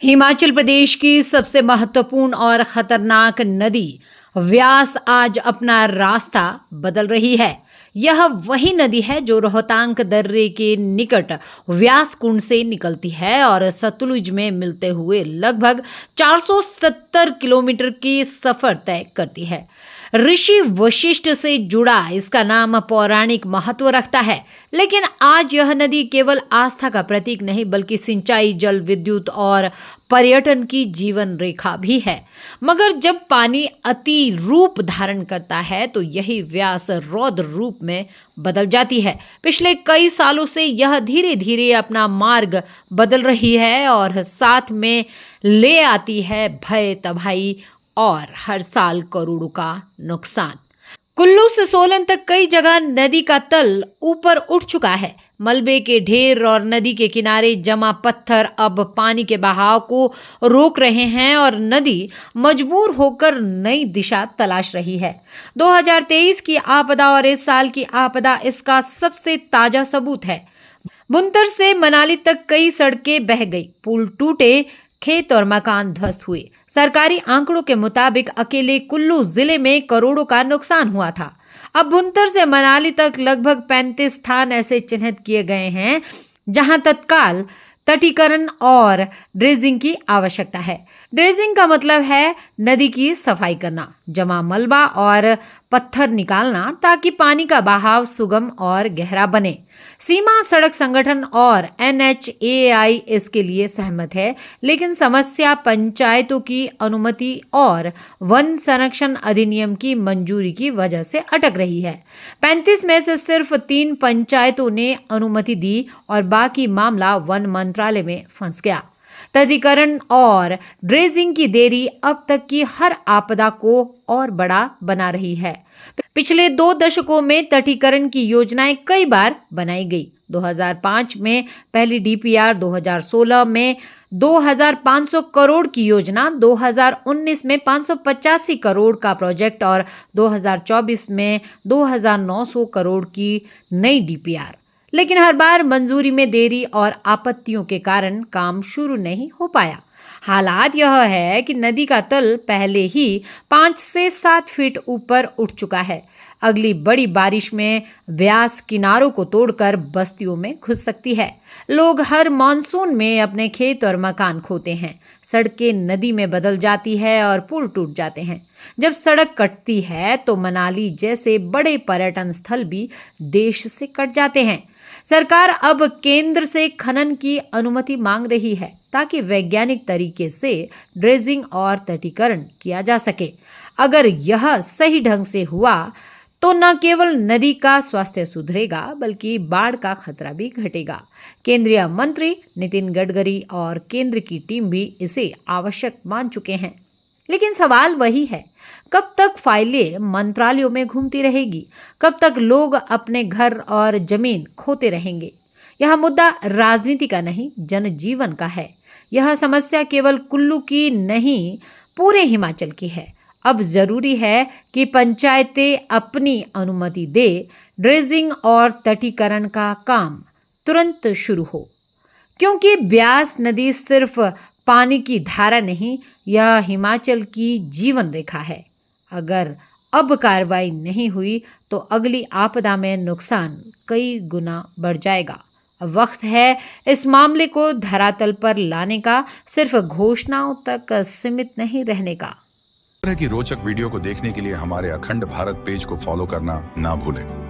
हिमाचल प्रदेश की सबसे महत्वपूर्ण और खतरनाक नदी व्यास आज अपना रास्ता बदल रही है। यह वही नदी है जो रोहतांग दर्रे के निकट व्यास कुंड से निकलती है और सतलुज में मिलते हुए लगभग 470 किलोमीटर की सफर तय करती है। ऋषि वशिष्ठ से जुड़ा इसका नाम पौराणिक महत्व रखता है, लेकिन आज यह नदी केवल आस्था का प्रतीक नहीं बल्कि सिंचाई, जल विद्युत और पर्यटन की जीवन रेखा भी है। मगर जब पानी अति रूप धारण करता है तो यही व्यास रौद्र रूप में बदल जाती है। पिछले कई सालों से यह धीरे धीरे अपना मार्ग बदल रही है और साथ में ले आती है भय, तबाही और हर साल करोड़ों का नुकसान। कुल्लू से सोलन तक कई जगह नदी का तल ऊपर उठ चुका है। मलबे के ढेर और नदी के किनारे जमा पत्थर अब पानी के बहाव को रोक रहे हैं और नदी मजबूर होकर नई दिशा तलाश रही है। 2023 की आपदा और इस साल की आपदा इसका सबसे ताजा सबूत है। बुनतर से मनाली तक कई सड़कें बह गई, पुल टूटे, खेत और मकान ध्वस्त हुए। सरकारी आंकड़ों के मुताबिक अकेले कुल्लू जिले में करोड़ों का नुकसान हुआ था। अब बुनतर से मनाली तक लगभग 35 स्थान ऐसे चिन्हित किए गए हैं जहां तत्काल तटीकरण और ड्रेजिंग की आवश्यकता है। ड्रेजिंग का मतलब है नदी की सफाई करना, जमा मलबा और पत्थर निकालना ताकि पानी का बहाव सुगम और गहरा बने। सीमा सड़क संगठन और NHAI इसके लिए सहमत है, लेकिन समस्या पंचायतों की अनुमति और वन संरक्षण अधिनियम की मंजूरी की वजह से अटक रही है। 35 में से सिर्फ 3 पंचायतों ने अनुमति दी और बाकी मामला वन मंत्रालय में फंस गया। तटीकरण और ड्रेजिंग की देरी अब तक की हर आपदा को और बड़ा बना रही है। पिछले 2 दशकों में तटीकरण की योजनाएं कई बार बनाई गई। 2005 में पहली DPR, 2016 में 2500 करोड़ की योजना, 2019 में 585 करोड़ का प्रोजेक्ट और 2024 में 2900 करोड़ की नई DPR। लेकिन हर बार मंजूरी में देरी और आपत्तियों के कारण काम शुरू नहीं हो पाया। हालात यह है कि नदी का तल पहले ही 5 से 7 फीट ऊपर उठ चुका है। अगली बड़ी बारिश में व्यास किनारों को तोड़कर बस्तियों में घुस सकती है। लोग हर मानसून में अपने खेत और मकान खोते हैं। सड़कें नदी में बदल जाती है और पुल टूट जाते हैं। जब सड़क कटती है तो मनाली जैसे बड़े पर्यटन स्थल भी देश से कट जाते हैं। सरकार अब केंद्र से खनन की अनुमति मांग रही है ताकि वैज्ञानिक तरीके से ड्रेजिंग और तटीकरण किया जा सके। अगर यह सही ढंग से हुआ तो न केवल नदी का स्वास्थ्य सुधरेगा बल्कि बाढ़ का खतरा भी घटेगा। केंद्रीय मंत्री नितिन गडकरी और केंद्र की टीम भी इसे आवश्यक मान चुके हैं। लेकिन सवाल वही है, कब तक फाइलें मंत्रालयों में घूमती रहेगी? कब तक लोग अपने घर और जमीन खोते रहेंगे? यह मुद्दा राजनीति का नहीं, जनजीवन का है। यह समस्या केवल कुल्लू की नहीं, पूरे हिमाचल की है। अब जरूरी है कि पंचायतें अपनी अनुमति दे, ड्रेजिंग और तटीकरण का काम तुरंत शुरू हो, क्योंकि ब्यास नदी सिर्फ पानी की धारा नहीं, यह हिमाचल की जीवन रेखा है। अगर अब कार्रवाई नहीं हुई तो अगली आपदा में नुकसान कई गुना बढ़ जाएगा। अब वक्त है इस मामले को धरातल पर लाने का, सिर्फ घोषणाओं तक सीमित नहीं रहने का। इस तरह की रोचक वीडियो को देखने के लिए हमारे अखंड भारत पेज को फॉलो करना ना भूलें।